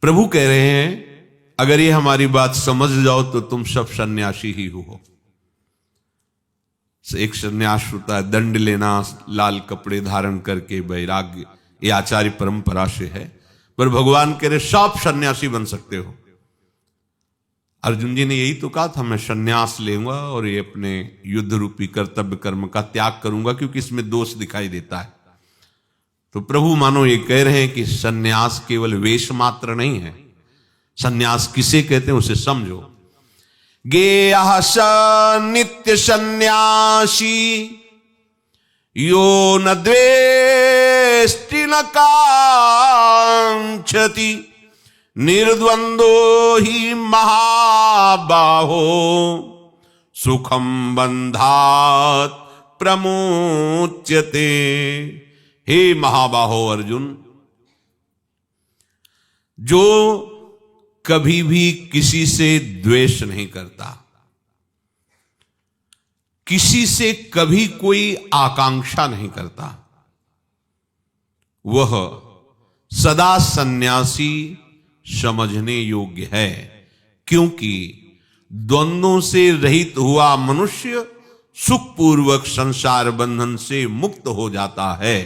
प्रभु कह रहे हैं अगर ये हमारी बात समझ जाओ तो तुम सब सन्यासी ही हो। एक सन्यास होता है दंड लेना, लाल कपड़े धारण करके, वैराग्य, ये आचार्य परंपरा से है। पर भगवान कह रहे सब सन्यासी बन सकते हो। अर्जुन जी ने यही तो कहा था, मैं सन्यास लेऊंगा और ये अपने युद्ध रूपी कर्तव्य कर्म का त्याग करूंगा क्योंकि इसमें दोष दिखाई देता है। तो प्रभु मानो ये कह रहे हैं कि सन्यास केवल वेश मात्र नहीं है। सन्यास किसे कहते हैं उसे समझो। गेयः स नित्य सन्यासी यो न द्वेष्टि न कांक्षति निर्द्वंदो ही महाबाहो सुखम बंधात प्रमुच्यते। हे महाबाहो अर्जुन, जो कभी भी किसी से द्वेष नहीं करता, किसी से कभी कोई आकांक्षा नहीं करता, वह सदा सन्यासी समझने योग्य है। क्योंकि द्वंद्वों से रहित हुआ मनुष्य सुखपूर्वक संसार बंधन से मुक्त हो जाता है।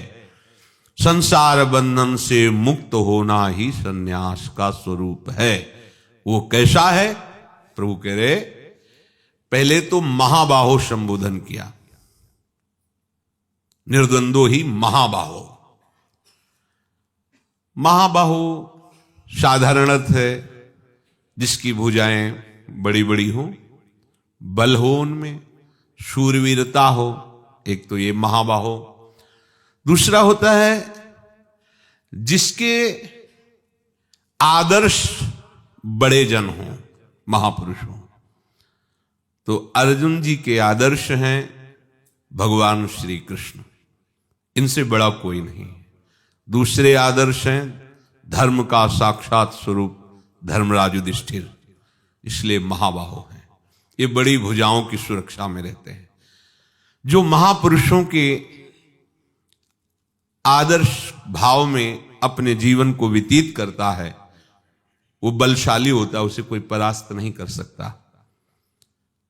संसार बंधन से मुक्त होना ही सन्यास का स्वरूप है। वो कैसा है? प्रभु कह रहे पहले तो महाबाहो संबोधन किया, निर्द्वंदो ही महाबाहो। महाबाहो साधारण अर्थ है जिसकी भुजाएं बड़ी बड़ी हो, बल हो, उनमें शूरवीरता हो, एक तो ये महाबाहो। दूसरा होता है जिसके आदर्श बड़े जन हो, महापुरुष हो। तो अर्जुन जी के आदर्श हैं भगवान श्री कृष्ण, इनसे बड़ा कोई नहीं। दूसरे आदर्श हैं धर्म का साक्षात स्वरूप धर्मराज युधिष्ठिर, इसलिए महाबाहो हैं। ये बड़ी भुजाओं की सुरक्षा में रहते हैं। जो महापुरुषों के आदर्श भाव में अपने जीवन को व्यतीत करता है वो बलशाली होता है, उसे कोई परास्त नहीं कर सकता।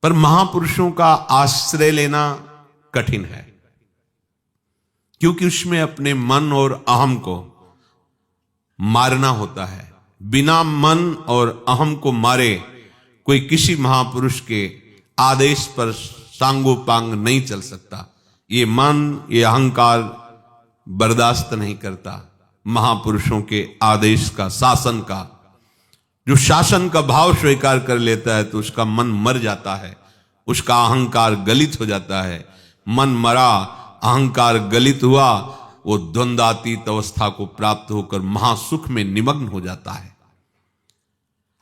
पर महापुरुषों का आश्रय लेना कठिन है, क्योंकि उसमें अपने मन और अहम को मारना होता है। बिना मन और अहम को मारे कोई किसी महापुरुष के आदेश पर सांगोपांग नहीं चल सकता। ये मन, ये अहंकार बर्दाश्त नहीं करता महापुरुषों के आदेश का, शासन का। जो शासन का भाव स्वीकार कर लेता है तो उसका मन मर जाता है, उसका अहंकार गलित हो जाता है। मन मरा, अहंकार गलित हुआ, वो द्वंद्वातीत अवस्था को प्राप्त होकर महासुख में निमग्न हो जाता है।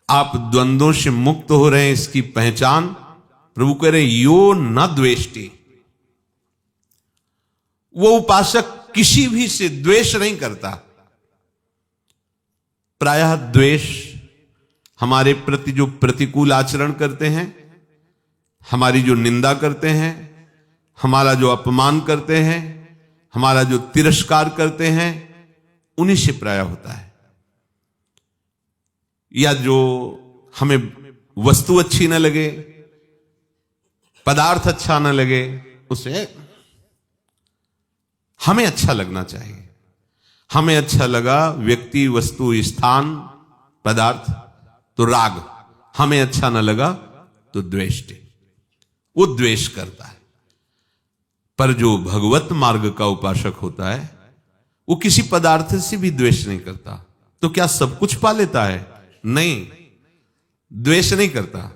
आप द्वंद्वों से मुक्त हो रहे हैं, इसकी पहचान प्रभु कह रहे यो न द्वेष्टि। वो उपासक किसी भी से द्वेष नहीं करता। प्रायः द्वेष हमारे प्रति जो प्रतिकूल आचरण करते हैं, हमारी जो निंदा करते हैं, हमारा जो अपमान करते हैं, हमारा जो तिरस्कार करते हैं, उन्हीं से प्रायः होता है। या जो हमें वस्तु अच्छी न लगे, पदार्थ अच्छा न लगे, उसे हमें अच्छा लगना चाहिए। हमें अच्छा लगा व्यक्ति, वस्तु, स्थान, पदार्थ, तो राग। हमें अच्छा न लगा तो द्वेष, वो द्वेष करता है। पर जो भगवत मार्ग का उपासक होता है वो किसी पदार्थ से भी द्वेष नहीं करता। तो क्या सब कुछ पा लेता है? नहीं, द्वेष नहीं करता।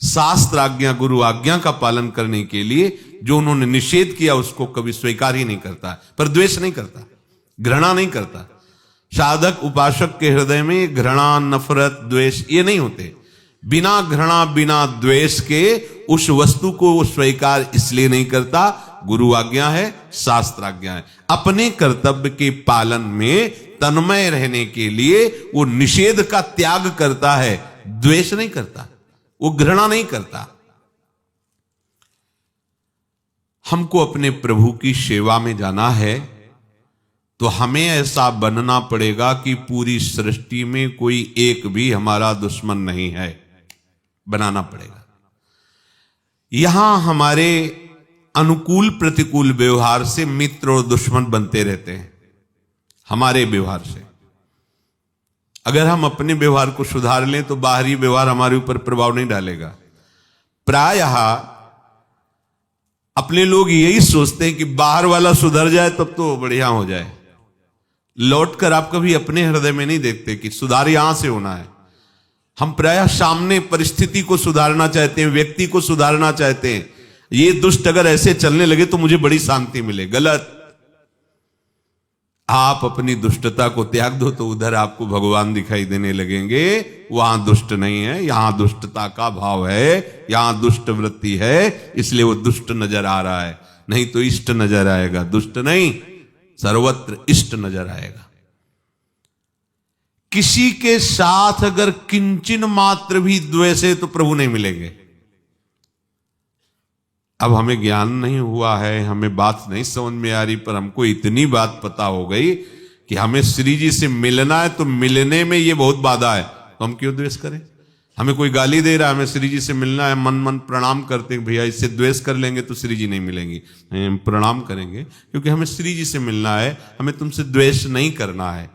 शास्त्र आज्ञा, गुरु आज्ञा का पालन करने के लिए जो उन्होंने निषेध किया उसको कभी स्वीकार ही नहीं करता, पर द्वेष नहीं करता, घृणा नहीं करता। साधक उपासक के हृदय में घृणा, नफरत, द्वेष ये नहीं होते। बिना घृणा, बिना द्वेष के उस वस्तु को वो स्वीकार इसलिए नहीं करता, गुरु आज्ञा है, शास्त्र आज्ञा है। अपने कर्तव्य के पालन में तन्मय रहने के लिए वो निषेध का त्याग करता है, द्वेष नहीं करता, वो घृणा नहीं करता। हमको अपने प्रभु की सेवा में जाना है तो हमें ऐसा बनना पड़ेगा कि पूरी सृष्टि में कोई एक भी हमारा दुश्मन नहीं है, बनाना पड़ेगा। यहां हमारे अनुकूल प्रतिकूल व्यवहार से मित्र और दुश्मन बनते रहते हैं, हमारे व्यवहार से। अगर हम अपने व्यवहार को सुधार लें तो बाहरी व्यवहार हमारे ऊपर प्रभाव नहीं डालेगा। प्रायः अपने लोग यही सोचते हैं कि बाहर वाला सुधर जाए तब तो बढ़िया हो जाए। लौटकर आप कभी अपने हृदय में नहीं देखते कि सुधार यहां से होना है। हम प्रायः सामने परिस्थिति को सुधारना चाहते हैं, व्यक्ति को सुधारना चाहते हैं। ये दुष्ट अगर ऐसे चलने लगे तो मुझे बड़ी शांति मिले। गलत। आप अपनी दुष्टता को त्याग दो तो उधर आपको भगवान दिखाई देने लगेंगे। वहां दुष्ट नहीं है, यहां दुष्टता का भाव है, यहां दुष्ट वृत्ति है, इसलिए वो दुष्ट नजर आ रहा है। नहीं तो इष्ट नजर आएगा। दुष्ट नहीं, सर्वत्र इष्ट नजर आएगा। किसी के साथ अगर किंचन मात्र भी द्वेष है तो प्रभु नहीं मिलेंगे। अब हमें ज्ञान नहीं हुआ है, हमें बात नहीं समझ में आ रही, पर हमको इतनी बात पता हो गई कि हमें श्री जी से मिलना है तो मिलने में ये बहुत बाधा है, तो हम क्यों द्वेष करें? हमें कोई गाली दे रहा है, हमें श्री जी से मिलना है, मन मन प्रणाम करते हैं, भैया इससे द्वेष कर लेंगे तो श्री जी नहीं मिलेंगी। हम प्रणाम करेंगे क्योंकि हमें श्री जी से मिलना है, हमें तुमसे द्वेष नहीं करना है।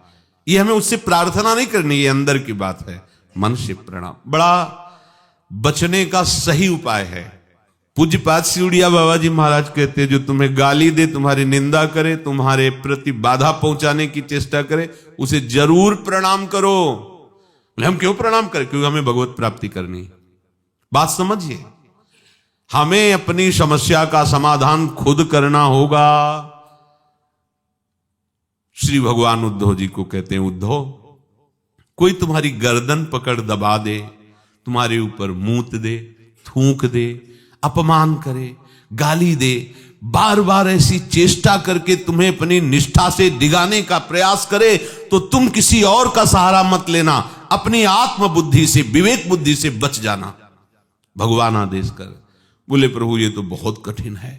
ये हमें उससे प्रार्थना नहीं करनी, ये अंदर की बात है। मन से प्रणाम बड़ा बचने का सही उपाय है। पूज्यपाद सिउड़िया बाबा जी महाराज कहते हैं, जो तुम्हें गाली दे, तुम्हारी निंदा करे, तुम्हारे प्रति बाधा पहुंचाने की चेष्टा करे, उसे जरूर प्रणाम करो। हम क्यों प्रणाम करें? क्योंकि हमें भगवत प्राप्ति करनी है। बात समझिए, हमें अपनी समस्या का समाधान खुद करना होगा। श्री भगवान उद्धव जी को कहते हैं, उद्धव कोई तुम्हारी गर्दन पकड़ दबा दे, तुम्हारे ऊपर मूत दे, थूक दे, अपमान करे, गाली दे, बार बार ऐसी चेष्टा करके तुम्हें अपनी निष्ठा से डिगाने का प्रयास करे, तो तुम किसी और का सहारा मत लेना, अपनी आत्म बुद्धि से, विवेक बुद्धि से बच जाना। भगवान आदेश कर बोले, प्रभु ये तो बहुत कठिन है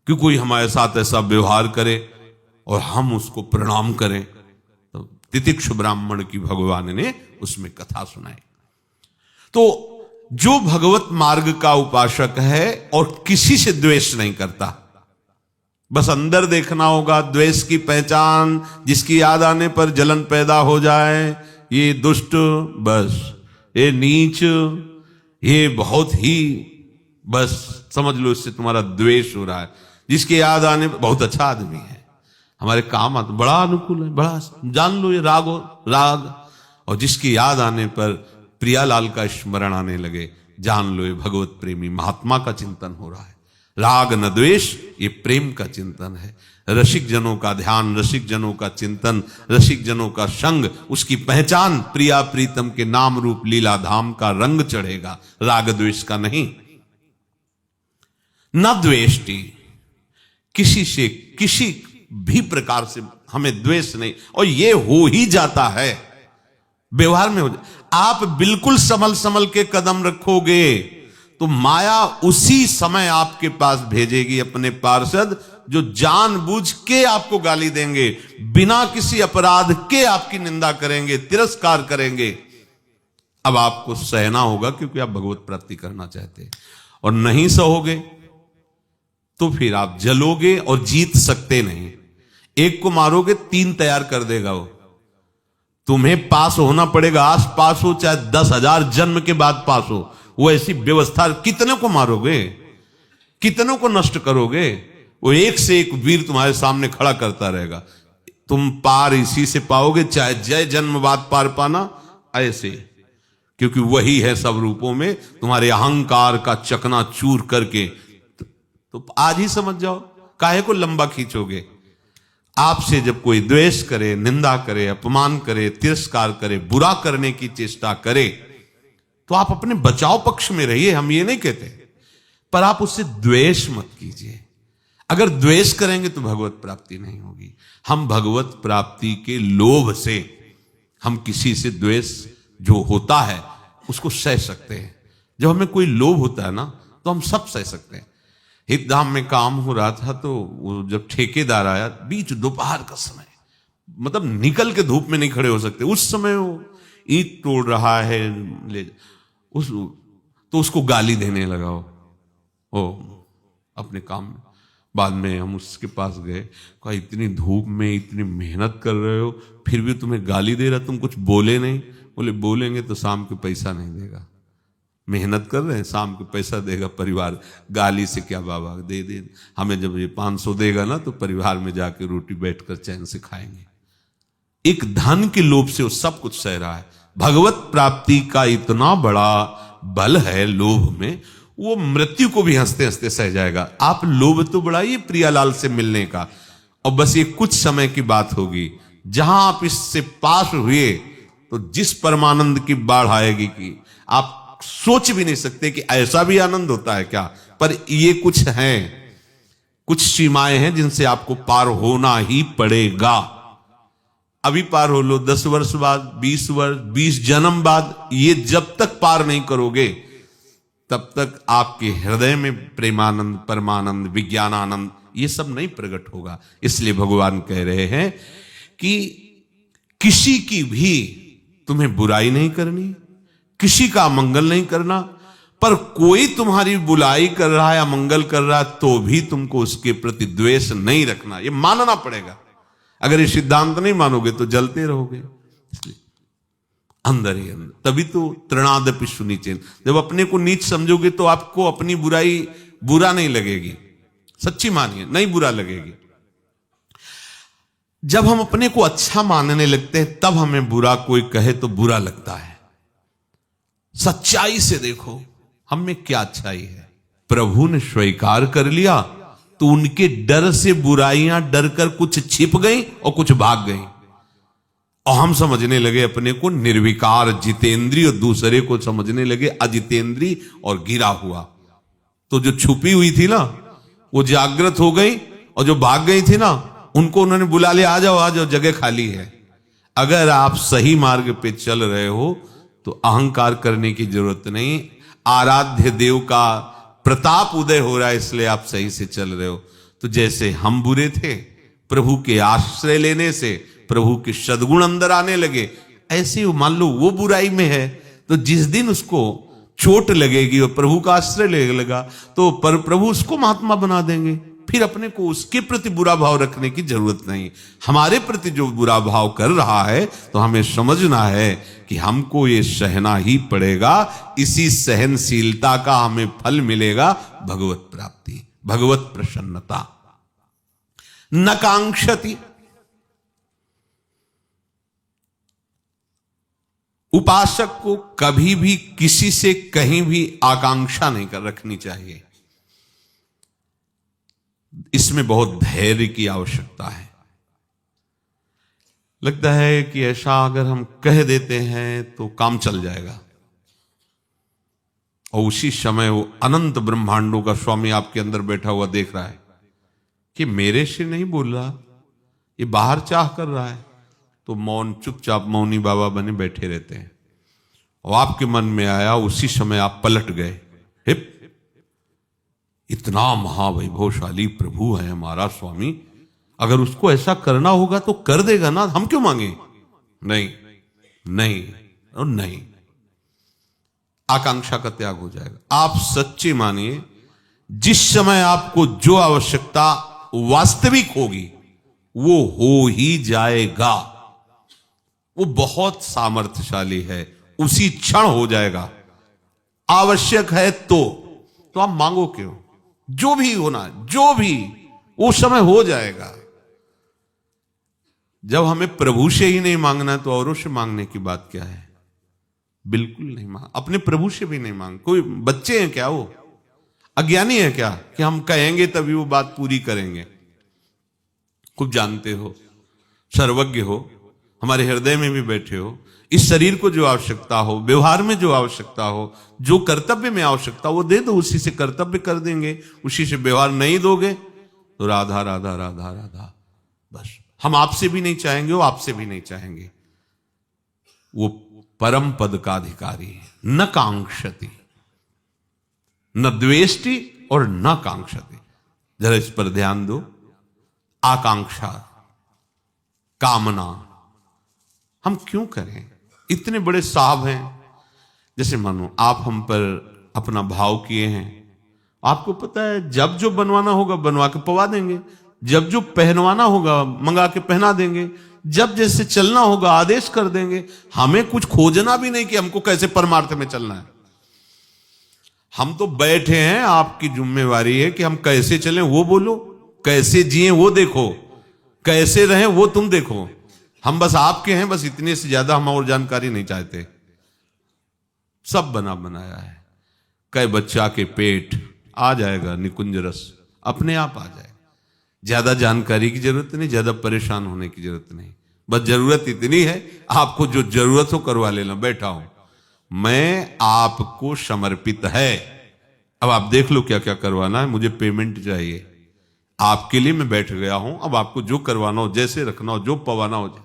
कि कोई हमारे साथ ऐसा व्यवहार करे और हम उसको प्रणाम करें। तो तितिक्षु ब्राह्मण की भगवान ने उसमें कथा सुनाई। तो जो भगवत मार्ग का उपासक है और किसी से द्वेष नहीं करता, बस अंदर देखना होगा। द्वेष की पहचान, जिसकी याद आने पर जलन पैदा हो जाए, ये दुष्ट, बस ये नीच, ये बहुत ही, बस समझ लो इससे तुम्हारा द्वेष हो रहा है। जिसकी याद आने पर बहुत अच्छा आदमी है, हमारे काम आता, बड़ा अनुकूल है, बड़ा, जान लो ये राग हो राग। और जिसकी याद आने पर प्रियालाल का स्मरण आने लगे, जान लो ये भगवत प्रेमी महात्मा का चिंतन हो रहा है। राग न द्वेष, ये प्रेम का चिंतन है। रसिक जनों का ध्यान, रसिक जनों का चिंतन, रसिक जनों का संग, उसकी पहचान प्रिया प्रीतम के नाम रूप लीला धाम का रंग चढ़ेगा, राग द्वेष का नहीं। न द्वेष्टि, किसी से किसी भी प्रकार से हमें द्वेष नहीं, और ये हो ही जाता है व्यवहार में। हो जाए आप बिल्कुल संभल संभल के कदम रखोगे तो माया उसी समय आपके पास भेजेगी अपने पार्षद, जो जानबूझ के आपको गाली देंगे, बिना किसी अपराध के आपकी निंदा करेंगे, तिरस्कार करेंगे। अब आपको सहना होगा क्योंकि आप भगवत प्राप्ति करना चाहते हैं, और नहीं सहोगे तो फिर आप जलोगे और जीत सकते नहीं। एक को मारोगे, तीन तैयार कर देगा वो। तुम्हें पास होना पड़ेगा, आज पास हो चाहे 10,000 जन्म के बाद पास हो, वो ऐसी व्यवस्था। कितने को मारोगे, कितनों को नष्ट करोगे? वो एक से एक वीर तुम्हारे सामने खड़ा करता रहेगा। तुम पार इसी से पाओगे, चाहे जय जन्म बाद पार पाना ऐसे, क्योंकि वही है सब रूपों में तुम्हारे अहंकार का चकना चूर करके। तो आज ही समझ जाओ, काहे को लंबा खींचोगे? आपसे जब कोई द्वेष करे, निंदा करे, अपमान करे, तिरस्कार करे, बुरा करने की चेष्टा करे, तो आप अपने बचाव पक्ष में रहिए, हम ये नहीं कहते, पर आप उससे द्वेष मत कीजिए। अगर द्वेष करेंगे तो भगवत प्राप्ति नहीं होगी। हम भगवत प्राप्ति के लोभ से हम किसी से द्वेष जो होता है उसको सह सकते हैं। जब हमें कोई लोभ होता है ना, तो हम सब सह सकते हैं। हितधाम में काम हो रहा था, तो वो जब ठेकेदार आया, बीच दोपहर का समय, मतलब निकल के धूप में नहीं खड़े हो सकते। उस समय वो ईंट तोड़ रहा है तो उसको गाली देने लगा वो अपने काम में। बाद में हम उसके पास गए, कहा इतनी धूप में इतनी मेहनत कर रहे हो फिर भी तुम्हें गाली दे रहा, तुम कुछ बोले नहीं। बोले बोलेंगे तो शाम को पैसा नहीं देगा, मेहनत कर रहे हैं शाम को पैसा देगा परिवार, गाली से क्या बाबा दे हमें जब ये 500 देगा ना तो परिवार में जाके रोटी बैठकर चैन से खाएंगे। एक धन के लोभ से वो सब कुछ सह रहा है। भगवत प्राप्ति का इतना बड़ा बल है लोभ में, वो मृत्यु को भी हंसते हंसते सह जाएगा। आप लोभ तो बढ़ाइए प्रियालाल से मिलने का, और बस ये कुछ समय की बात होगी, जहां आप इससे पास हुए तो जिस परमानंद की बाढ़ आएगी कि आप सोच भी नहीं सकते कि ऐसा भी आनंद होता है क्या। पर ये कुछ हैं, कुछ सीमाएं हैं जिनसे आपको पार होना ही पड़ेगा। अभी पार हो लो, 10 वर्ष बाद, 20 वर्ष, 20 जन्म बाद, ये जब तक पार नहीं करोगे तब तक आपके हृदय में प्रेमानंद, परमानंद, विज्ञानानंद ये सब नहीं प्रकट होगा। इसलिए भगवान कह रहे हैं कि किसी की भी तुम्हें बुराई नहीं करनी, किसी का मंगल नहीं करना, पर कोई तुम्हारी बुराई कर रहा है या मंगल कर रहा है तो भी तुमको उसके प्रति द्वेष नहीं रखना, ये मानना पड़ेगा। अगर ये सिद्धांत नहीं मानोगे तो जलते रहोगे। इसलिए अंदर ही अंदर, तभी तो तृणादपि सुनीचेन, जब अपने को नीच समझोगे तो आपको अपनी बुराई बुरा नहीं लगेगी। सच्ची मानिए, नहीं बुरा लगेगी। जब हम अपने को अच्छा मानने लगते हैं तब हमें बुरा कोई कहे तो बुरा लगता है। सच्चाई से देखो हम में क्या अच्छाई है। प्रभु ने स्वीकार कर लिया तो उनके डर से बुराइयां डर कर कुछ छिप गई और कुछ भाग गई, और हम समझने लगे अपने को निर्विकार जितेंद्रिय, और दूसरे को समझने लगे अजितेंद्रिय और गिरा हुआ। तो जो छुपी हुई थी ना वो जागृत हो गई, और जो भाग गई थी ना उनको उन्होंने बुला लिया, आ जाओ जगह खाली है। अगर आप सही मार्ग पे चल रहे हो तो अहंकार करने की जरूरत नहीं। आराध्य देव का प्रताप उदय हो रहा है इसलिए आप सही से चल रहे हो। तो जैसे हम बुरे थे, प्रभु के आश्रय लेने से प्रभु के सद्गुण अंदर आने लगे, ऐसे मान लो वो बुराई में है तो जिस दिन उसको चोट लगेगी और प्रभु का आश्रय लेने लगा तो प्रभु उसको महात्मा बना देंगे। फिर अपने को उसके प्रति बुरा भाव रखने की जरूरत नहीं। हमारे प्रति जो बुरा भाव कर रहा है तो हमें समझना है कि हमको ये सहना ही पड़ेगा। इसी सहनशीलता का हमें फल मिलेगा भगवत प्राप्ति, भगवत प्रसन्नता। न कांक्षति, उपासक को कभी भी किसी से कहीं भी आकांक्षा नहीं कर रखनी चाहिए। इसमें बहुत धैर्य की आवश्यकता है। लगता है कि ऐसा अगर हम कह देते हैं तो काम चल जाएगा, और उसी समय वो अनंत ब्रह्मांडों का स्वामी आपके अंदर बैठा हुआ देख रहा है कि मेरे से नहीं बोल रहा, ये बाहर चाह कर रहा है, तो मौन, चुपचाप मौनी बाबा बने बैठे रहते हैं। और आपके मन में आया, उसी समय आप पलट गए। हिप, इतना महावैभवशाली प्रभु है हमारा स्वामी, अगर उसको ऐसा करना होगा तो कर देगा ना, हम क्यों मांगे? नहीं नहीं और नहीं। आकांक्षा का त्याग हो जाएगा। आप सच्चे मानिए, जिस समय आपको जो आवश्यकता वास्तविक होगी वो हो ही जाएगा। वो बहुत सामर्थ्यशाली है, उसी क्षण हो जाएगा। आवश्यक है तो आप मांगो क्यों? जो भी होना, जो भी उस समय हो जाएगा। जब हमें प्रभु से ही नहीं मांगना तो औरों से मांगने की बात क्या है? बिल्कुल नहीं मांग, अपने प्रभु से भी नहीं मांग। कोई बच्चे हैं क्या? वो अज्ञानी है क्या कि हम कहेंगे तभी वो बात पूरी करेंगे? खूब जानते हो, सर्वज्ञ हो, हमारे हृदय में भी बैठे हो। इस शरीर को जो आवश्यकता हो, व्यवहार में जो आवश्यकता हो, जो कर्तव्य में आवश्यकता हो, वो दे दो, उसी से कर्तव्य कर देंगे, उसी से व्यवहार नहीं दोगे तो राधा राधा राधा राधा। बस हम आपसे भी नहीं चाहेंगे, वो आपसे भी नहीं चाहेंगे। वो परम पद का अधिकारी है। न कांक्षति, न द्वेष्टि और न कांक्षति। जरा इस पर ध्यान दो। आकांक्षा, कामना हम क्यों करें? इतने बड़े साहब हैं, जैसे मानो आप हम पर अपना भाव किए हैं, आपको पता है जब जो बनवाना होगा बनवा के पवा देंगे, जब जो पहनवाना होगा मंगा के पहना देंगे, जब जैसे चलना होगा आदेश कर देंगे। हमें कुछ खोजना भी नहीं कि हमको कैसे परमार्थ में चलना है। हम तो बैठे हैं, आपकी जिम्मेवारी है कि हम कैसे चलें वो बोलो, कैसे जिए वो देखो, कैसे रहें वो तुम देखो। हम बस आपके हैं, बस इतने से ज्यादा हम और जानकारी नहीं चाहते। सब बना बनाया है। कई बच्चा के पेट आ जाएगा निकुंज रस, अपने आप आ जाएगा। ज्यादा जानकारी की जरूरत नहीं, ज्यादा परेशान होने की जरूरत नहीं। बस जरूरत इतनी है, आपको जो जरूरत हो करवा लेना। बैठा हूं मैं, आपको समर्पित है। अब आप देख लो क्या क्या करवाना है। मुझे पेमेंट चाहिए, आपके लिए मैं बैठ गया हूं। अब आपको जो करवाना हो, जैसे रखना हो, जो पवाना हो,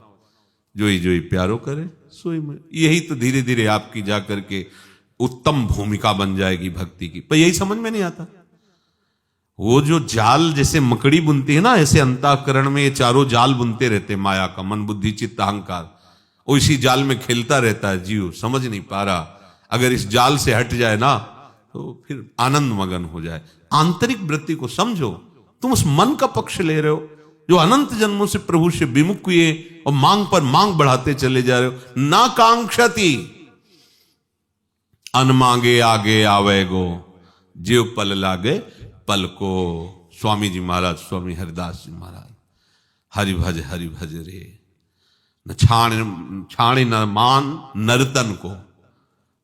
जो ही प्यारो करे सोई में। यही तो धीरे धीरे आपकी जाकर के उत्तम भूमिका बन जाएगी भक्ति की। पर यही समझ में नहीं आता। वो जो जाल जैसे मकड़ी बुनती है ना, ऐसे अंतःकरण में ये चारों जाल बुनते रहते, माया का, मन बुद्धि चित्त अहंकार। वो इसी जाल में खेलता रहता है जीव, समझ नहीं पा रहा। अगर इस जाल से हट जाए ना तो फिर आनंद मगन हो जाए। आंतरिक वृत्ति को समझो। तुम उस मन का पक्ष ले रहे हो जो अनंत जन्मों से प्रभु से विमुख हुए और मांग पर मांग बढ़ाते चले जा रहे हो। ना कांक्षति अनमांगे आगे आवे गो, जीव पल लागे पल को। स्वामी जी महाराज, स्वामी हरिदास जी महाराज, हरि भज रे न छाणे न मान नर्तन को,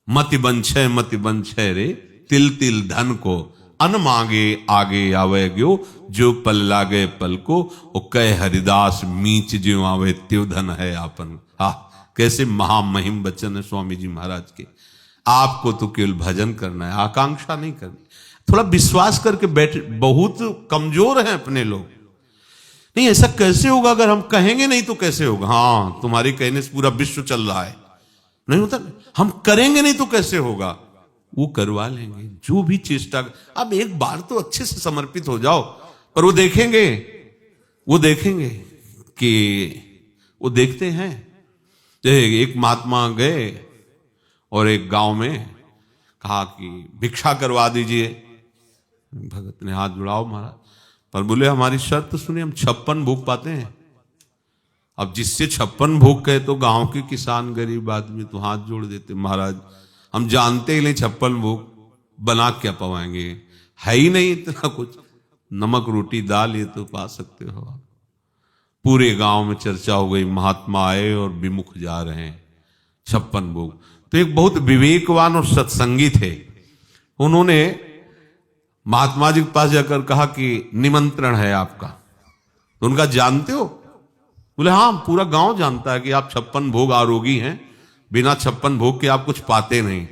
मति बंछे रे तिल तिल धन को। अन मांगे आगे आवे गयो, जो पल लागे पल को। ओ कह हरिदास मीच ज्यों आवे त्यो धन है आपन। कैसे महामहिम वचन है स्वामी जी महाराज के। आपको तो केवल भजन करना है, आकांक्षा नहीं करनी। थोड़ा विश्वास करके बैठे। बहुत कमजोर हैं अपने लोग। नहीं, ऐसा कैसे होगा? अगर हम कहेंगे नहीं तो कैसे होगा? हाँ, तुम्हारे कहने से पूरा विश्व चल रहा है, नहीं होता। हम करेंगे नहीं तो कैसे होगा? वो करवा लेंगे जो भी चेष्टा। अब एक बार तो अच्छे से समर्पित हो जाओ। पर वो देखेंगे कि वो देखते हैं। एक महात्मा गए और एक गांव में कहा कि भिक्षा करवा दीजिए। भगत ने हाथ जुड़ाओ महाराज, पर बोले हमारी शर्त सुनिए, हम 56 भोग पाते हैं। अब जिससे 56 भोग कहे तो गांव के किसान गरीब आदमी तो हाथ जोड़ देते, महाराज हम जानते ही नहीं 56 भोग बना क्या पवाएंगे, है ही नहीं इतना कुछ। नमक रोटी दाल ये तो पा सकते हो आप। पूरे गांव में चर्चा हो गई, महात्मा आए और विमुख जा रहे हैं 56 भोग। तो एक बहुत विवेकवान और सत्संगी थे, उन्होंने महात्मा जी के पास जाकर कहा कि निमंत्रण है आपका। तो उनका जानते हो? बोले हाँ, पूरा गांव जानता है कि आप 56 भोग आरोगी हैं, बिना 56 भोग के आप कुछ पाते नहीं।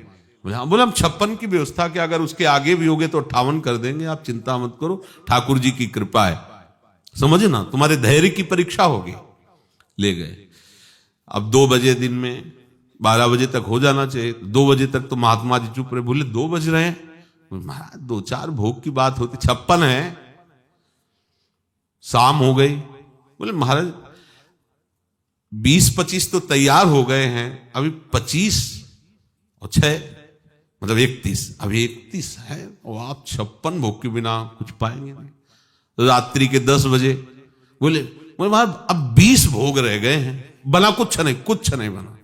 बोले हाँ। बोले हम 56 की व्यवस्था के अगर उसके आगे भी होगे तो 58 कर देंगे, आप चिंता मत करो, ठाकुर जी की कृपा है। समझे ना, तुम्हारे धैर्य की परीक्षा होगी। ले गए। अब 2 बजे दिन में 12 बजे तक हो जाना चाहिए। 2 बजे तक तो महात्मा जी चुप रहे। बोले 2 बज रहे हैं। महाराज 2-4 भोग की बात होती, 56 है। शाम हो गई। बोले महाराज 20-25 तो तैयार हो गए हैं, अभी 25 और 6 मतलब 31, अभी 31 है और आप 56 भोग के बिना कुछ पाएंगे नहीं। रात्रि के 10 बजे बोले महाराज अब 20 भोग रह गए हैं, बना कुछ नहीं बना।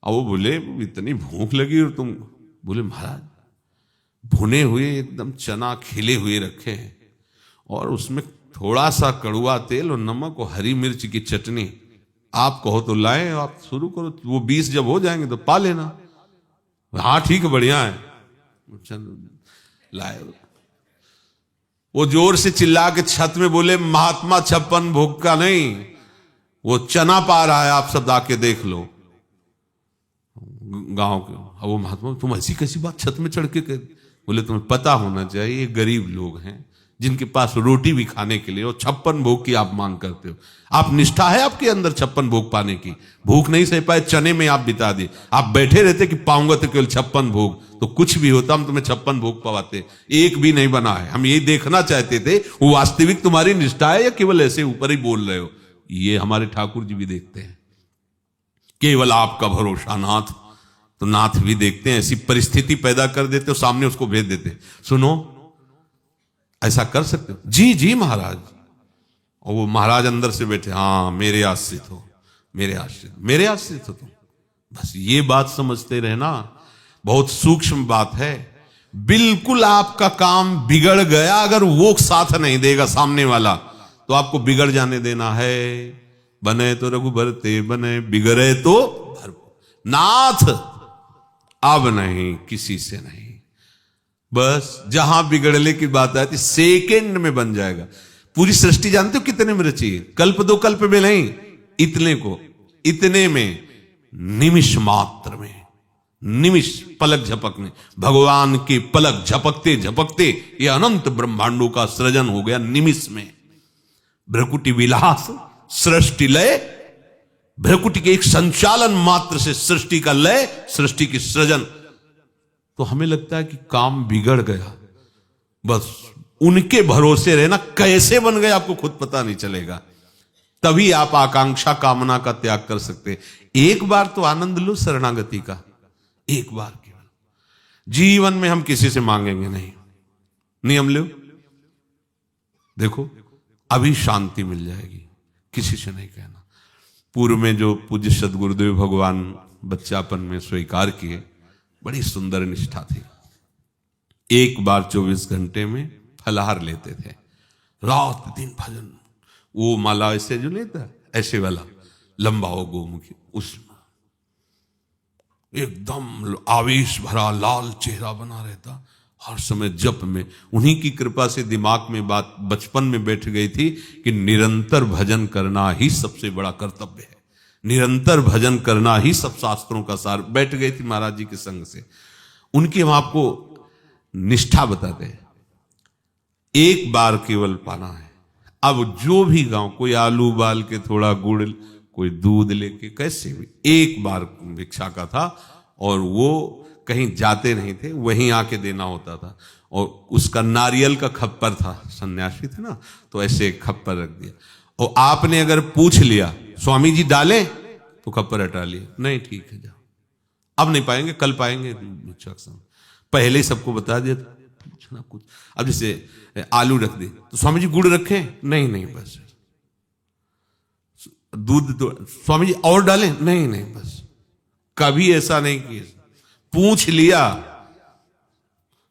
अब वो बोले इतनी भूख लगी और तुम? बोले महाराज भुने हुए एकदम चना खिले हुए रखे हैं और उसमें थोड़ा सा कड़वा तेल और नमक और हरी मिर्च की चटनी। आप कहो तो लाएं, आप शुरू करो। वो 20 जब हो जाएंगे तो पा लेना। हाँ ठीक है, बढ़िया है। लाए। वो जोर से चिल्ला के छत में बोले महात्मा 56 भोग का नहीं, वो चना पा रहा है, आप सब आके देख लो। गांव के अब वो महात्मा तुम ऐसी कैसी बात छत में चढ़ के कर? बोले तुम्हें पता होना चाहिए, गरीब लोग हैं जिनके पास रोटी भी खाने के लिए और 56 भोग की आप मांग करते हो। आप निष्ठा है आपके अंदर 56 भोग पाने की? भूख नहीं सह पाए, चने में आप बिता दिए। आप बैठे रहते कि पाऊंगा तो केवल 56 भोग, तो कुछ भी होता हम तुम्हें 56 भोग पवाते। एक भी नहीं बना है। हम ये देखना चाहते थे वो वास्तविक तुम्हारी निष्ठा है या केवल ऐसे ऊपर ही बोल रहे हो। ये हमारे ठाकुर जी भी देखते हैं। केवल आपका भरोसा नाथ, तो नाथ भी देखते हैं। ऐसी परिस्थिति पैदा कर देते हो, सामने उसको भेज देते, सुनो ऐसा कर सकते हो? जी जी महाराज। और वो महाराज अंदर से बैठे, हाँ मेरे आश्रित हो, मेरे आश्रित हो तुम। बस ये बात समझते रहना, बहुत सूक्ष्म बात है। बिल्कुल आपका काम बिगड़ गया अगर वो साथ नहीं देगा सामने वाला, तो आपको बिगड़ जाने देना है। बने तो रघुबर ते बने, बिगड़े तो नाथ अब नहीं, किसी से नहीं। बस जहां बिगड़ने की बात आती सेकंड में बन जाएगा। पूरी सृष्टि जानते हो कितने में रची है? कल्प दो कल्प में नहीं, इतने में निमिष मात्र में, निमिष पलक झपकने, भगवान के पलक झपकते झपकते ये अनंत ब्रह्मांडों का सृजन हो गया निमिष में। भ्रकुटी विलास सृष्टि लय, भ्रकुटी के एक संचालन मात्र से सृष्टि का लय, सृष्टि की सृजन। तो हमें लगता है कि काम बिगड़ गया, बस उनके भरोसे रहना। कैसे बन गए आपको खुद पता नहीं चलेगा। तभी आप आकांक्षा कामना का त्याग कर सकते। एक बार तो आनंद लो शरणागति का, एक बार केवल। जीवन में हम किसी से मांगेंगे नहीं, नियम लो। देखो अभी शांति मिल जाएगी, किसी से नहीं कहना। पूर्व में जो पूज्य सदगुरुदेव भगवान बच्चापन में स्वीकार किए, बड़ी सुंदर निष्ठा थी। एक बार 24 घंटे में फलाहार लेते थे, रात दिन भजन। वो माला ऐसे जो लेता ऐसे वाला लंबा हो गोमुखी, उसमें एकदम आवेश भरा लाल चेहरा बना रहता, हर समय जप में। उन्हीं की कृपा से दिमाग में बात बचपन में बैठ गई थी कि निरंतर भजन करना ही सबसे बड़ा कर्तव्य है, निरंतर भजन करना ही सब शास्त्रों का सार। बैठ गई थी महाराज जी के संग से। उनके हम आपको निष्ठा बताते हैं, एक बार केवल पाना है। अब जो भी गांव, कोई आलू उबाल के थोड़ा गुड़, कोई दूध लेके, कैसे भी एक बार भिक्षा का था। और वो कहीं जाते नहीं थे, वहीं आके देना होता था। और उसका नारियल का खप्पर था, सन्यासी थे ना, तो ऐसे खप्पर रख दिया। और आपने अगर पूछ लिया स्वामी जी डालें, तो खप्पर हटा लिया, नहीं ठीक है जाओ, अब नहीं पाएंगे, कल पाएंगे। पहले ही सबको बता दिया, पूछना कुछ। अब जैसे आलू रख दे तो स्वामी जी गुड़ रखें, नहीं नहीं बस। दूध तो स्वामी जी और डालें, नहीं नहीं बस। कभी ऐसा नहीं किया, पूछ लिया।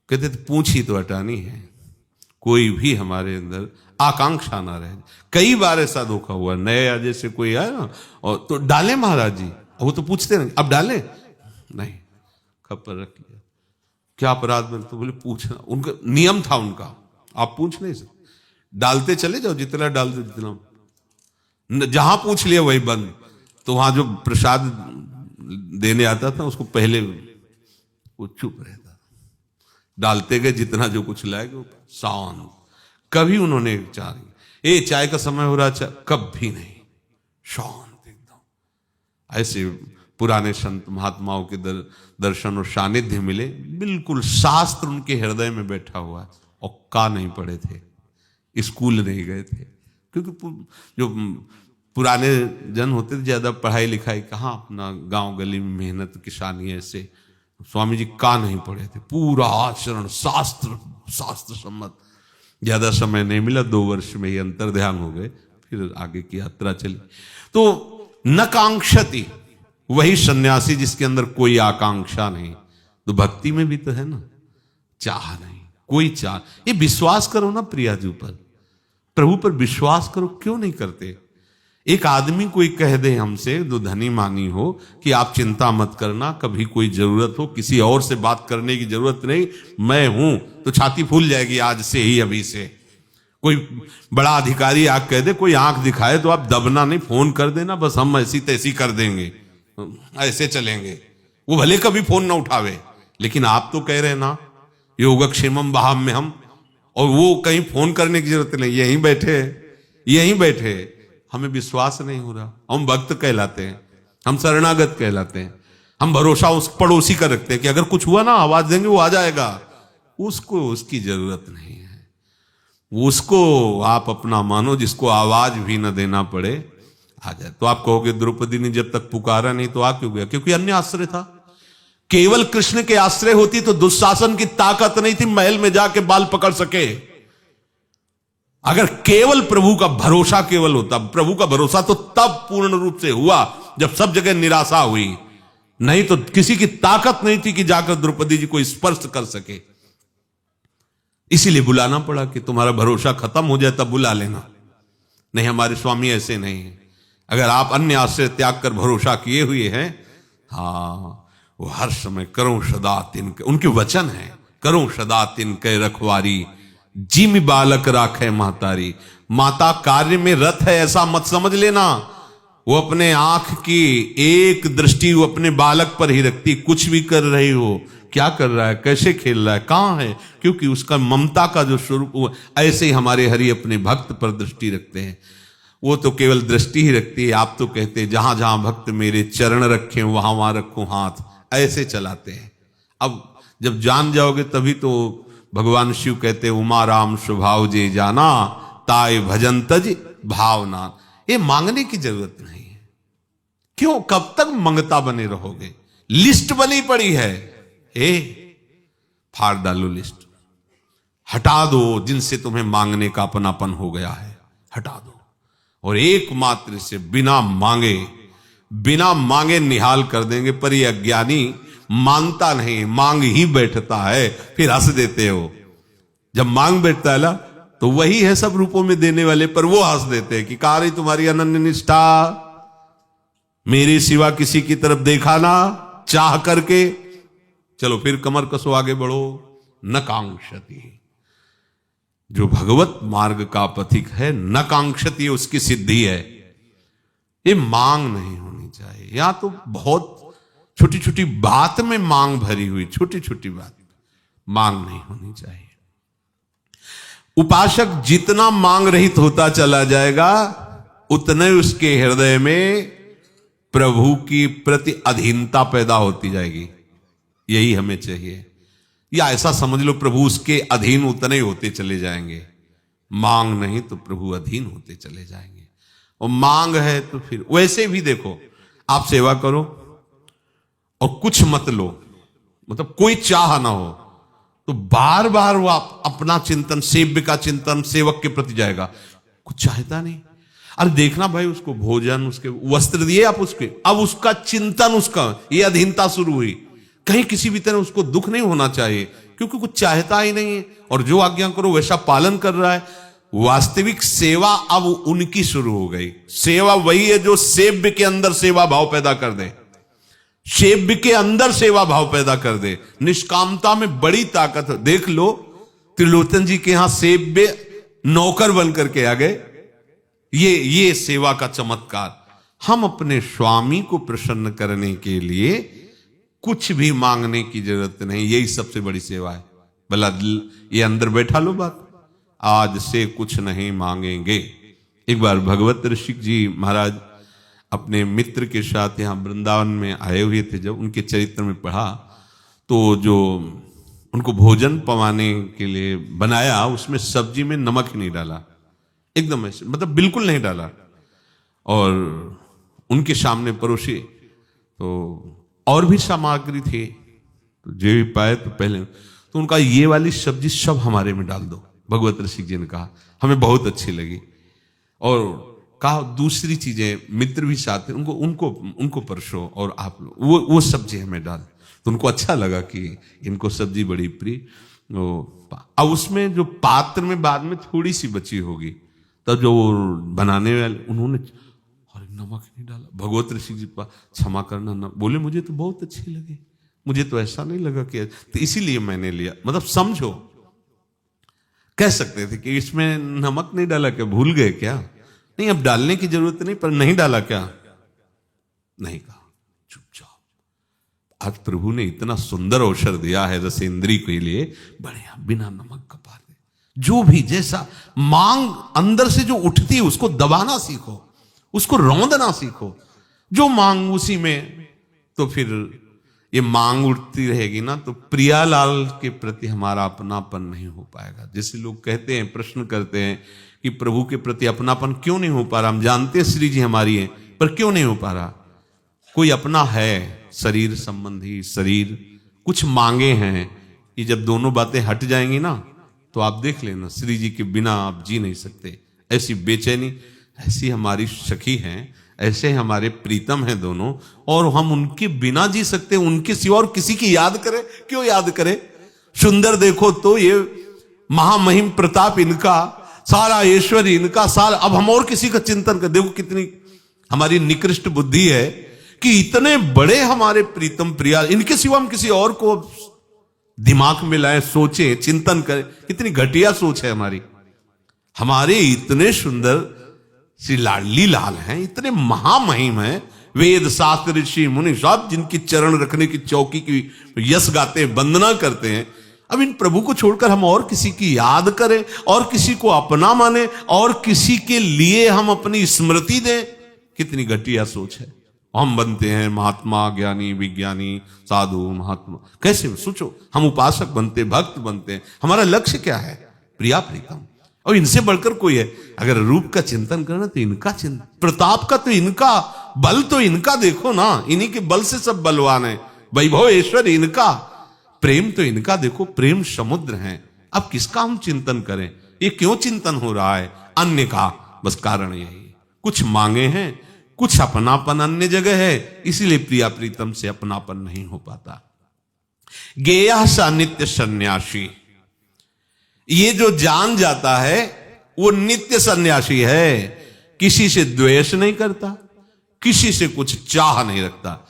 कहते थे पूछ ही तो हटानी है, कोई भी हमारे अंदर आकांक्षा ना रहे। कई बार ऐसा धोखा हुआ, नया जैसे कोई आया ना, और तो डालें महाराज जी, वो तो पूछते नहीं, अब डालें, नहीं खप्पर रख लिया। क्या अपराध में? तो बोले पूछना, उनका नियम था उनका, आप पूछ नहीं सकते। डालते चले जाओ, जितना डाल दो जितना। जहां पूछ लिया वही बंद। तो वहां जो प्रसाद देने आता था उसको पहले वो चुप रहता था, डालते गए जितना जो कुछ लाएगा शांत। कभी उन्होंने चाय, चाय का समय हो रहा, चाय कभी नहीं, शांत एकदम। ऐसे पुराने संत महात्माओं के दर्शन और सानिध्य मिले, बिल्कुल शास्त्र उनके हृदय में बैठा हुआ है। और का नहीं पढ़े थे, स्कूल नहीं गए थे, क्योंकि जो पुराने जन होते थे ज्यादा पढ़ाई लिखाई कहाँ, अपना गांव गली में मेहनत किसानी ऐसे। स्वामी जी का नहीं पढ़े थे, पूरा आचरण शास्त्र सम्मत। ज्यादा समय नहीं मिला, 2 वर्ष में ही अंतर ध्यान हो गए, फिर आगे की यात्रा चली। तो न कांक्षति, वही सन्यासी जिसके अंदर कोई आकांक्षा नहीं। तो भक्ति में भी तो है ना, चाह नहीं, कोई चाह। ये विश्वास करो ना प्रियाजू पर, प्रभु पर विश्वास करो, क्यों नहीं करते? एक आदमी कोई कह दे हमसे, जो धनी मानी हो, कि आप चिंता मत करना, कभी कोई जरूरत हो किसी और से बात करने की जरूरत नहीं, मैं हूं, तो छाती फूल जाएगी आज से ही, अभी से। कोई बड़ा अधिकारी आग कह दे, कोई आंख दिखाए, तो आप दबना नहीं, फोन कर देना, बस हम ऐसी तैसी कर देंगे, ऐसे चलेंगे। वो भले कभी फोन ना उठावे, लेकिन आप तो कह रहे ना योगक्षेमम बहाम में हम, और वो कहीं फोन करने की जरूरत नहीं, यहीं बैठे। हमें विश्वास नहीं हो रहा, हम भक्त कहलाते हैं, हम शरणागत कहलाते हैं, हम भरोसा उस पड़ोसी का रखते हैं कि अगर कुछ हुआ ना आवाज देंगे वो आ जाएगा। उसको उसकी जरूरत नहीं है, उसको आप अपना मानो, जिसको आवाज भी न देना पड़े, आ जाए। तो आप कहोगे द्रौपदी ने जब तक पुकारा नहीं तो आ क्यों गया? क्योंकि अन्य आश्रय था। केवल कृष्ण के आश्रय होती तो दुशासन की ताकत नहीं थी महल में जाके बाल पकड़ सके। अगर केवल प्रभु का भरोसा केवल होता, प्रभु का भरोसा तो तब पूर्ण रूप से हुआ जब सब जगह निराशा हुई, नहीं तो किसी की ताकत नहीं थी कि जाकर द्रौपदी जी को स्पर्श कर सके। इसीलिए बुलाना पड़ा कि तुम्हारा भरोसा खत्म हो जाए तब बुला लेना। नहीं, हमारे स्वामी ऐसे नहीं है। अगर आप अन्य आश्रय त्याग कर भरोसा किए हुए हैं, हाँ, वो हर समय करो सदा तिनके, उनके वचन है, करो सदा तिनके रखवारी, जिम बालक राखे महतारी। माता कार्य में रत है ऐसा मत समझ लेना। वो अपने आंख की एक दृष्टि वो अपने बालक पर ही रखती। कुछ भी कर रही हो, क्या कर रहा है, कैसे खेल रहा है, कहां है, क्योंकि उसका ममता का जो स्वरूप, ऐसे ही हमारे हरि अपने भक्त पर दृष्टि रखते हैं। वो तो केवल दृष्टि ही रखती है, आप तो कहते हैं जहां जहां भक्त मेरे चरण रखे वहां वहां रखो हाथ, ऐसे चलाते हैं। अब जब जान जाओगे तभी तो भगवान शिव कहते उमा राम स्वभाव जे जाना, ताय भजन तज भावना। ये मांगने की जरूरत नहीं है। क्यों, कब तक मंगता बने रहोगे? लिस्ट बनी पड़ी है, फाड़ डालो लिस्ट, हटा दो जिनसे तुम्हें मांगने का अपनापन हो गया है, हटा दो। और एकमात्र से बिना मांगे निहाल कर देंगे। पर ये अज्ञानी मांगता नहीं, मांग ही बैठता है, फिर हंस देते हो। जब मांग बैठता है ना तो वही है सब रूपों में देने वाले, पर वो हंस देते हैं कि कहा रही तुम्हारी अनन्य निष्ठा, मेरे सिवा किसी की तरफ देखा ना चाह करके, चलो फिर कमर कसो आगे बढ़ो। न कांक्षति, जो भगवत मार्ग का पथिक है, न कांक्षति उसकी सिद्धि है। ये मांग नहीं होनी चाहिए। या तो बहुत छोटी छोटी बात में मांग भरी हुई, छोटी छोटी बात मांग नहीं होनी चाहिए। उपासक जितना मांग रहित होता चला जाएगा उतने उसके हृदय में प्रभु की प्रति अधीनता पैदा होती जाएगी। यही हमें चाहिए। या ऐसा समझ लो प्रभु उसके अधीन उतने ही होते चले जाएंगे। मांग नहीं तो प्रभु अधीन होते चले जाएंगे। और मांग है तो फिर वैसे भी देखो, आप सेवा करो और कुछ मत लो, मतलब कोई चाह ना हो, तो बार बार वो अपना चिंतन, सेव्य का चिंतन सेवक के प्रति जाएगा। कुछ चाहता नहीं। अरे देखना भाई, उसको भोजन, उसके वस्त्र दिए आप उसके, अब उसका चिंतन, उसका ये अधीनता शुरू हुई। कहीं किसी भी तरह उसको दुख नहीं होना चाहिए, क्योंकि कुछ चाहता ही नहीं है और जो आज्ञा करो वैसा पालन कर रहा है। वास्तविक सेवा अब उनकी शुरू हो गई। सेवा वही है जो सेव्य के अंदर सेवा भाव पैदा कर दे, सेव्य के अंदर सेवा भाव पैदा कर दे। निष्कामता में बड़ी ताकत है। देख लो त्रिलोचन जी के यहां सेव्य नौकर बन करके आ गए। ये सेवा का चमत्कार। हम अपने स्वामी को प्रसन्न करने के लिए कुछ भी मांगने की जरूरत नहीं, यही सबसे बड़ी सेवा है। भला ये अंदर बैठा लो बात, आज से कुछ नहीं मांगेंगे। एक बार भगवत ऋषि जी महाराज अपने मित्र के साथ यहाँ वृंदावन में आए हुए थे। जब उनके चरित्र में पढ़ा तो जो उनको भोजन पवाने के लिए बनाया, उसमें सब्जी में नमक ही नहीं डाला, एकदम ऐसे, मतलब बिल्कुल नहीं डाला। और उनके सामने परोसे तो और भी सामग्री थी, तो जो भी पाए तो पहले तो उनका ये वाली सब्जी सब हमारे में डाल दो। भगवत ऋषि जी ने कहा, हमें बहुत अच्छी लगी। और कहा दूसरी चीजें, मित्र भी साथ थे, उनको परसो और आप वो सब्जी हमें डाल। तो उनको अच्छा लगा कि इनको सब्जी बड़ी प्रिय। अब उसमें जो पात्र में बाद में थोड़ी सी बची होगी, तब जो बनाने वाले उन्होंने नमक नहीं डाला। भगवत ऋषि जी क्षमा करना न बोले, मुझे तो बहुत अच्छी लगी, मुझे तो ऐसा नहीं लगा कि, तो इसीलिए मैंने लिया। मतलब समझो, कह सकते थे कि इसमें नमक नहीं डाला, क्या भूल गए क्या? नहीं, अब डालने की जरूरत नहीं, पर नहीं डाला क्या? नहीं कहा, चुपचाप। आज प्रभु ने इतना सुंदर अवसर दिया है रसेंद्री के लिए, बढ़िया बिना नमक का पा दे। जो भी जैसा मांग अंदर से जो उठती है उसको दबाना सीखो, उसको रौंदना सीखो। जो मांग उसी में, तो फिर ये मांग उठती रहेगी ना, तो प्रियालाल के प्रति हमारा अपनापन नहीं हो पाएगा। जैसे लोग कहते हैं, प्रश्न करते हैं कि कि प्रभु के प्रति अपनापन क्यों नहीं हो पा रहा। हम जानते हैं श्री जी हमारी हैं, पर क्यों नहीं हो पा रहा। कोई अपना है, शरीर संबंधी, शरीर कुछ मांगे हैं, कि जब दोनों बातें हट जाएंगी ना तो आप देख लेना श्री जी के बिना आप जी नहीं सकते। ऐसी बेचैनी, ऐसी हमारी सखी हैं, ऐसे हमारे प्रीतम हैं दोनों, और हम उनके बिना जी सकते, उनके सिवा और किसी की याद करें? क्यों याद करें? सुंदर देखो तो ये महामहिम प्रताप इनका, सारा ऐश्वर्य इनका, सारा, अब हम और किसी का चिंतन कर, देखो कितनी हमारी निकृष्ट बुद्धि है कि इतने बड़े हमारे प्रीतम प्रिया, इनके सिवा हम किसी और को दिमाग में लाए, सोचे, चिंतन करें। कितनी घटिया सोच है हमारी। हमारे इतने सुंदर श्री लाडली लाल हैं, इतने महामहिम हैं, वेद शास्त्र ऋषि मुनि सब जिनकी चरण रखने की चौकी की यश गाते हैं, वंदना करते हैं। अब इन प्रभु को छोड़कर हम और किसी की याद करें, और किसी को अपना माने, और किसी के लिए हम अपनी स्मृति दें। कितनी घटिया सोच है। हम बनते हैं महात्मा, ज्ञानी, विज्ञानी, साधु, महात्मा, कैसे सोचो, हम उपासक बनते, भक्त बनते हैं। हमारा लक्ष्य क्या है? प्रिया प्रीतम। और इनसे बढ़कर कोई है? अगर रूप का चिंतन करना तो इनका चिंतन, प्रताप का तो इनका, बल तो इनका देखो ना, इन्हीं के बल से सब बलवान है, वैभव ऐश्वर्य इनका, प्रेम तो इनका देखो, प्रेम समुद्र है। अब किसका हम चिंतन करें? ये क्यों चिंतन हो रहा है? अन्य का। बस कारण यही, कुछ मांगे हैं, कुछ अपनापन अन्य जगह है, इसीलिए प्रिया प्रीतम से अपनापन नहीं हो पाता। गेया सा नित्य सन्यासी, ये जो जान जाता है वो नित्य सन्यासी है, किसी से द्वेष नहीं करता, किसी से कुछ चाह नहीं रखता।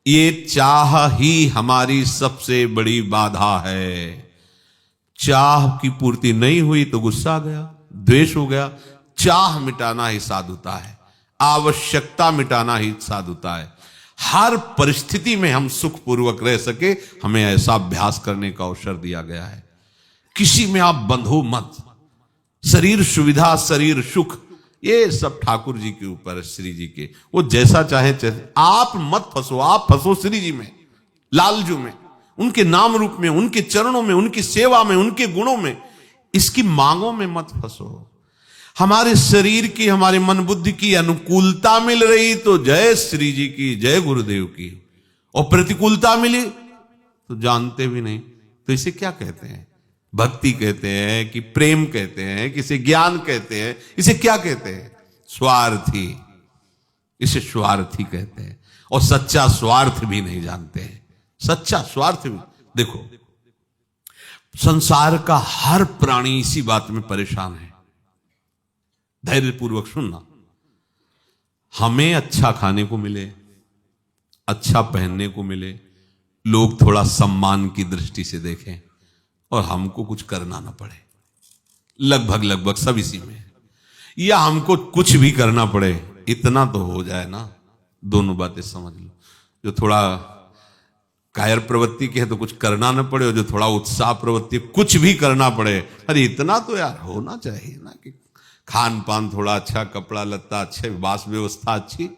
ये चाह ही हमारी सबसे बड़ी बाधा है। चाह की पूर्ति नहीं हुई तो गुस्सा आ गया, द्वेष हो गया। चाह मिटाना ही साधुता है, आवश्यकता मिटाना ही साधुता है। हर परिस्थिति में हम सुखपूर्वक रह सके, हमें ऐसा अभ्यास करने का अवसर दिया गया है। किसी में आप बंधो मत। शरीर सुविधा, शरीर सुख, ये सब ठाकुर जी के ऊपर है, श्री जी के। वो जैसा चाहे जैसे, आप मत फंसो। आप फंसो श्री जी में, लालजू में, उनके नाम रूप में, उनके चरणों में, उनकी सेवा में, उनके गुणों में। इसकी मांगों में मत फंसो। हमारे शरीर की, हमारे मन बुद्धि की अनुकूलता मिल रही तो जय श्री जी की, जय गुरुदेव की, और प्रतिकूलता मिली तो जानते भी नहीं। तो इसे क्या कहते हैं? भक्ति कहते हैं कि प्रेम कहते हैं, किसे ज्ञान कहते हैं, इसे क्या कहते हैं? स्वार्थी। इसे स्वार्थी कहते हैं, और सच्चा स्वार्थ भी नहीं जानते हैं। सच्चा स्वार्थ भी, देखो संसार का हर प्राणी इसी बात में परेशान है। धैर्यपूर्वक सुनना। हमें अच्छा खाने को मिले, अच्छा पहनने को मिले, लोग थोड़ा सम्मान की दृष्टि से देखें, और हमको कुछ करना ना पड़े। लगभग सब इसी में है। या हमको कुछ भी करना पड़े, इतना तो हो जाए ना। दोनों बातें समझ लो। जो थोड़ा कायर प्रवृत्ति की है तो कुछ करना ना पड़े, और जो थोड़ा उत्साह प्रवृत्ति, कुछ भी करना पड़े। अरे इतना तो यार होना चाहिए ना, कि खान पान थोड़ा अच्छा, कपड़ा लत्ता अच्छे, वास व्यवस्था अच्छी,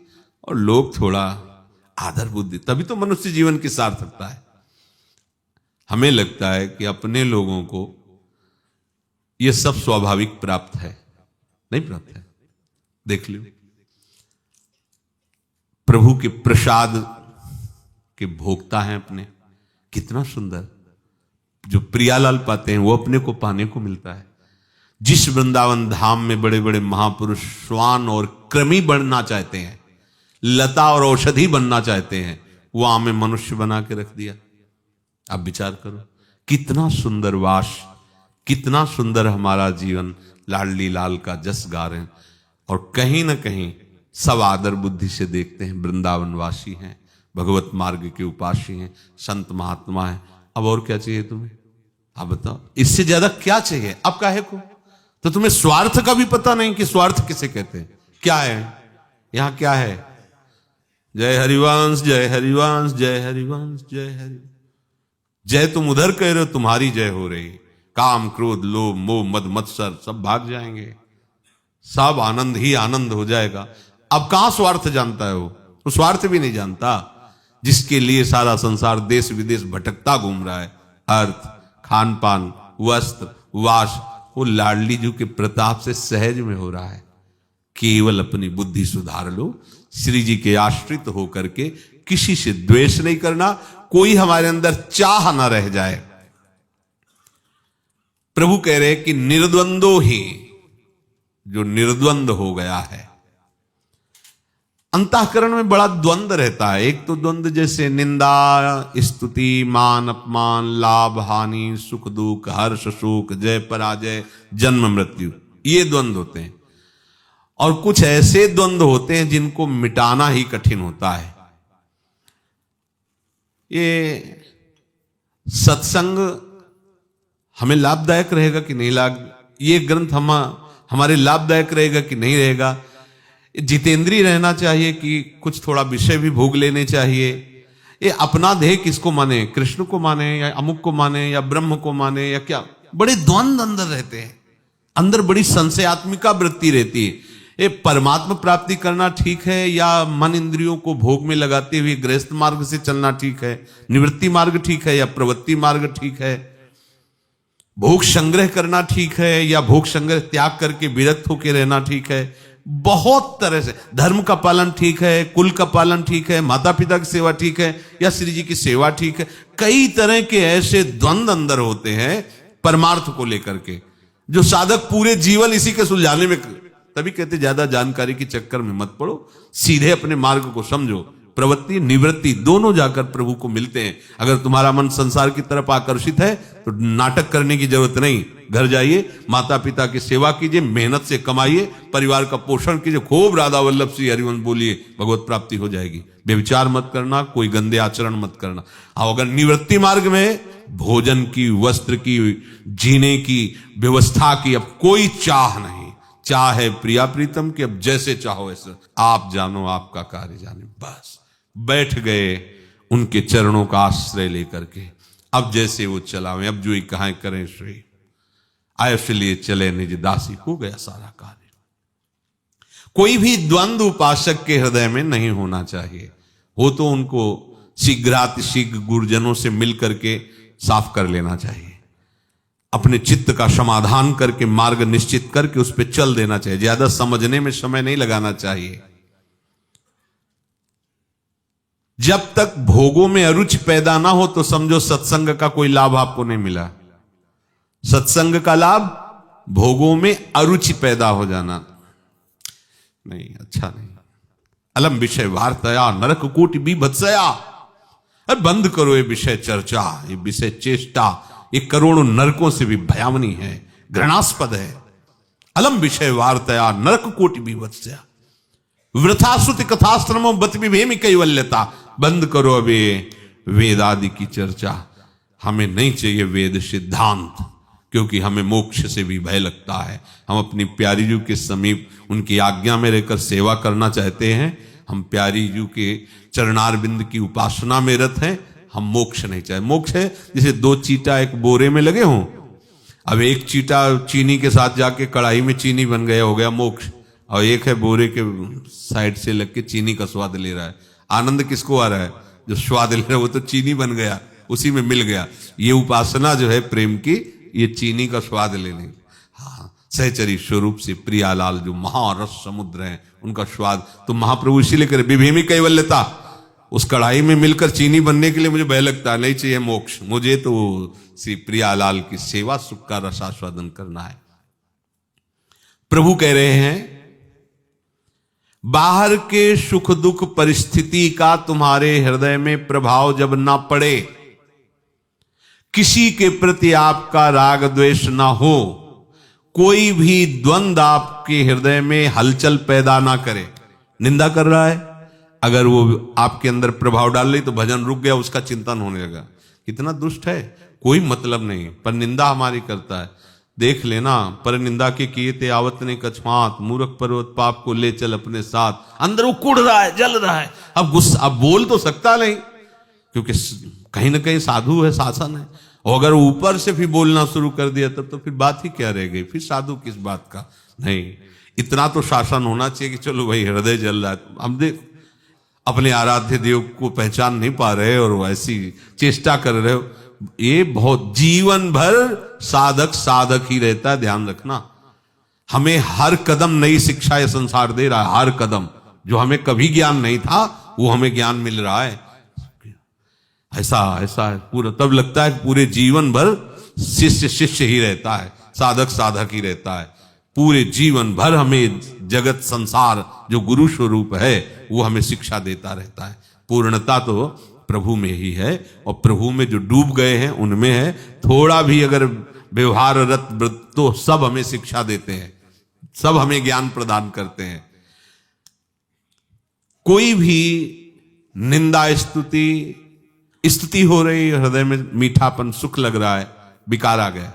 और लोग थोड़ा आदर बुद्धि, तभी तो मनुष्य जीवन की सार्थकता है। हमें लगता है कि अपने लोगों को यह सब स्वाभाविक प्राप्त है, नहीं प्राप्त है। देख लो, प्रभु के प्रसाद के भोक्ता हैं अपने, कितना सुंदर। जो प्रियालाल पाते हैं वो अपने को पाने को मिलता है। जिस वृंदावन धाम में बड़े बड़े महापुरुष श्वान और कृमि बनना चाहते हैं, लता और औषधि बनना चाहते हैं, वहां में मनुष्य बना के रख दिया। आप विचार करो, कितना सुंदर वास, कितना सुंदर हमारा जीवन। लाडली लाल का जस गा रहे हैं, और कहीं ना कहीं सब आदर बुद्धि से देखते हैं, वृंदावनवासी हैं, भगवत मार्ग के उपासी हैं, संत महात्मा हैं। अब और क्या चाहिए तुम्हें? आप बताओ, इससे ज्यादा क्या चाहिए? अब काहे को? तो तुम्हें स्वार्थ का भी पता नहीं कि स्वार्थ किसे कहते हैं, क्या है यहां, क्या है? जय हरिवंश, जय हरिवंश, जय हरिवंश, जय हरि। जय तुम उधर कह रहे हो, तुम्हारी जय हो रही। काम, क्रोध, लोभ, मोह, मद, मत्सर सब भाग जाएंगे, सब आनंद ही आनंद हो जाएगा। अब कहां स्वार्थ जानता है वो स्वार्थ भी नहीं जानता, जिसके लिए सारा संसार देश विदेश भटकता घूम रहा है। अर्थ, खान पान, वस्त्र, वास, वो लाडली जी के प्रताप से सहज में हो रहा है। केवल अपनी बुद्धि सुधार लो, श्री जी के आश्रित होकर के किसी से द्वेष नहीं करना, कोई हमारे अंदर चाह ना रह जाए। प्रभु कह रहे कि निर्द्वंदो ही, जो निर्द्वंद हो गया है। अंतःकरण में बड़ा द्वंद रहता है। एक तो द्वंद जैसे निंदा स्तुति, मान अपमान, लाभ हानि, सुख दुख, हर्ष शोक, जय पराजय, जन्म मृत्यु, ये द्वंद होते हैं। और कुछ ऐसे द्वंद होते हैं जिनको मिटाना ही कठिन होता है। ये सत्संग हमें लाभदायक रहेगा कि नहीं, ये ग्रंथ हमारे लाभदायक रहेगा कि नहीं रहेगा। जितेंद्रीय रहना चाहिए कि कुछ थोड़ा विषय भी भोग लेने चाहिए। ये अपना ध्येय किसको माने, कृष्ण को माने या अमुक को माने या ब्रह्म को माने या क्या, बड़े द्वंद अंदर रहते हैं। अंदर बड़ी संशयात्मिका वृत्ति रहती है। ये परमात्मा प्राप्ति करना ठीक है या मन इंद्रियों को भोग में लगाते हुए गृहस्थ मार्ग से चलना ठीक है, निवृत्ति मार्ग ठीक है या प्रवृत्ति मार्ग ठीक है, भोग संग्रह करना ठीक है या भोग संग्रह त्याग करके विरक्त होकर रहना ठीक है। बहुत तरह से धर्म का पालन ठीक है, कुल का पालन ठीक है, माता पिता की सेवा ठीक है या श्री जी की सेवा ठीक है। कई तरह के ऐसे द्वंद अंदर होते हैं परमार्थ को लेकर के, जो साधक पूरे जीवन इसी के सुलझाने में, तभी कहते ज्यादा जानकारी के चक्कर में मत पड़ो, सीधे अपने मार्ग को समझो। प्रवृत्ति निवृत्ति दोनों जाकर प्रभु को मिलते हैं। अगर तुम्हारा मन संसार की तरफ आकर्षित है तो नाटक करने की जरूरत नहीं, घर जाइए, माता पिता की सेवा कीजिए, मेहनत से कमाइए, परिवार का पोषण कीजिए, खूब राधा वल्लभ श्री हरिवंश बोलिए, भगवत प्राप्ति हो जाएगी। व्यभिचार मत करना, कोई गंदे आचरण मत करना। हाँ, अगर निवृत्ति मार्ग में भोजन की, वस्त्र की, जीने की व्यवस्था की अब कोई चाह नहीं, चाह है प्रिया प्रीतम की, अब जैसे चाहो ऐसे, आप जानो आपका कार्य जाने, बस बैठ गए उनके चरणों का आश्रय लेकर के। अब जैसे वो चलावे, अब जो ही कहां करें श्री आयुष लिए चले निज दासी, हो गया सारा कार्य। कोई भी द्वंद उपासक के हृदय में नहीं होना चाहिए। हो तो उनको शीघ्रातिशीघ्र गुरुजनों से मिल करके साफ कर लेना चाहिए, अपने चित्त का समाधान करके मार्ग निश्चित करके उस पर चल देना चाहिए। ज्यादा समझने में समय नहीं लगाना चाहिए। जब तक भोगों में अरुचि पैदा ना हो तो समझो सत्संग का कोई लाभ आपको नहीं मिला। सत्संग का लाभ भोगों में अरुचि पैदा हो जाना नहीं, अच्छा नहीं। अलम विषय वार्तया नरक कोटि बीभत्सया, अरे बंद करो ये विषय चर्चा, ये विषय चेष्टा, ये करोड़ों नरकों से भी भयावनी है, घृणास्पद है। अलम विषय वार्तया नरक कोटि बीभत्सया, वृथा श्रुति कथाश्रमो बत विभेमि कैवल्यता। बंद करो अबे वेद आदि की चर्चा, हमें नहीं चाहिए वेद सिद्धांत, क्योंकि हमें मोक्ष से भी भय लगता है। हम अपनी प्यारी जू के समीप उनकी आज्ञा में रहकर सेवा करना चाहते हैं। हम प्यारी जू के चरणारविंद की उपासना में रत हैं। हम मोक्ष नहीं चाहे। मोक्ष है जैसे दो चीटा एक बोरे में लगे हों, अब एक चीटा चीनी के साथ जाके कढ़ाई में चीनी बन गया, हो गया मोक्ष, और एक है बोरे के साइड से लग के चीनी का स्वाद ले रहा है। आनंद किसको आ रहा है? जो स्वाद ले रहा है वो तो चीनी बन गया, उसी में मिल गया। ये उपासना जो है प्रेम की, ये चीनी का स्वाद लेने। हाँ, सहचरी स्वरूप से प्रियालाल जो महारस समुद्र है, उनका स्वाद तो महाप्रभु इसीलिए करे विभेमी कैवल्यता। उस कढ़ाई में मिलकर चीनी बनने के लिए मुझे भय लगता है, नहीं चाहिए मोक्ष, मुझे तो श्री प्रियालाल की सेवा सुख का रसास्वादन करना है। प्रभु कह रहे हैं बाहर के सुख दुख परिस्थिति का तुम्हारे हृदय में प्रभाव जब ना पड़े, किसी के प्रति आपका राग द्वेष ना हो, कोई भी द्वंद आपके हृदय में हलचल पैदा ना करे। निंदा कर रहा है, अगर वो आपके अंदर प्रभाव डाल रही तो भजन रुक गया, उसका चिंतन होने लगा, कितना दुष्ट है, कोई मतलब नहीं, पर निंदा हमारी करता है। देख लेना, पर निंदा के किए ते आवत ने कछमात, मूर्ख पर्वत पाप को ले चल अपने साथ। अंदर वो कुड़ रहा है, जल रहा है, अब गुस्सा, अब बोल तो सकता नहीं, क्योंकि कहीं ना कहीं साधु है, शासन है। और अगर ऊपर से भी बोलना शुरू कर दिया तब तो फिर बात ही क्या रह गई, फिर साधु किस बात का। नहीं, इतना तो शासन होना चाहिए कि चलो भाई हृदय जल रहा है, हम देख अपने आराध्य देव को पहचान नहीं पा रहे और ऐसी चेष्टा कर रहे हो, ये बहुत जीवन भर साधक साधक ही रहता है, ध्यान रखना। हमें हर कदम नई शिक्षा ये संसार दे रहा है, हर कदम। जो हमें कभी ज्ञान नहीं था वो हमें ज्ञान मिल रहा है। ऐसा ऐसा है पूरा, तब लगता है पूरे जीवन भर शिष्य शिष्य ही रहता है, साधक साधक ही रहता है। पूरे जीवन भर हमें जगत संसार जो गुरु स्वरूप है वो हमें शिक्षा देता रहता है। पूर्णता तो प्रभु में ही है, और प्रभु में जो डूब गए हैं उनमें है। थोड़ा भी अगर व्यवहार रत तो सब हमें शिक्षा देते हैं, सब हमें ज्ञान प्रदान करते हैं। कोई भी निंदा स्तुति हो रही, हृदय में मीठापन सुख लग रहा है, विकार आ गया,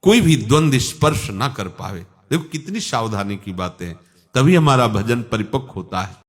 कोई भी द्वंद्व स्पर्श ना कर पावे। देखो कितनी सावधानी की बातें हैं, तभी हमारा भजन परिपक्व होता है।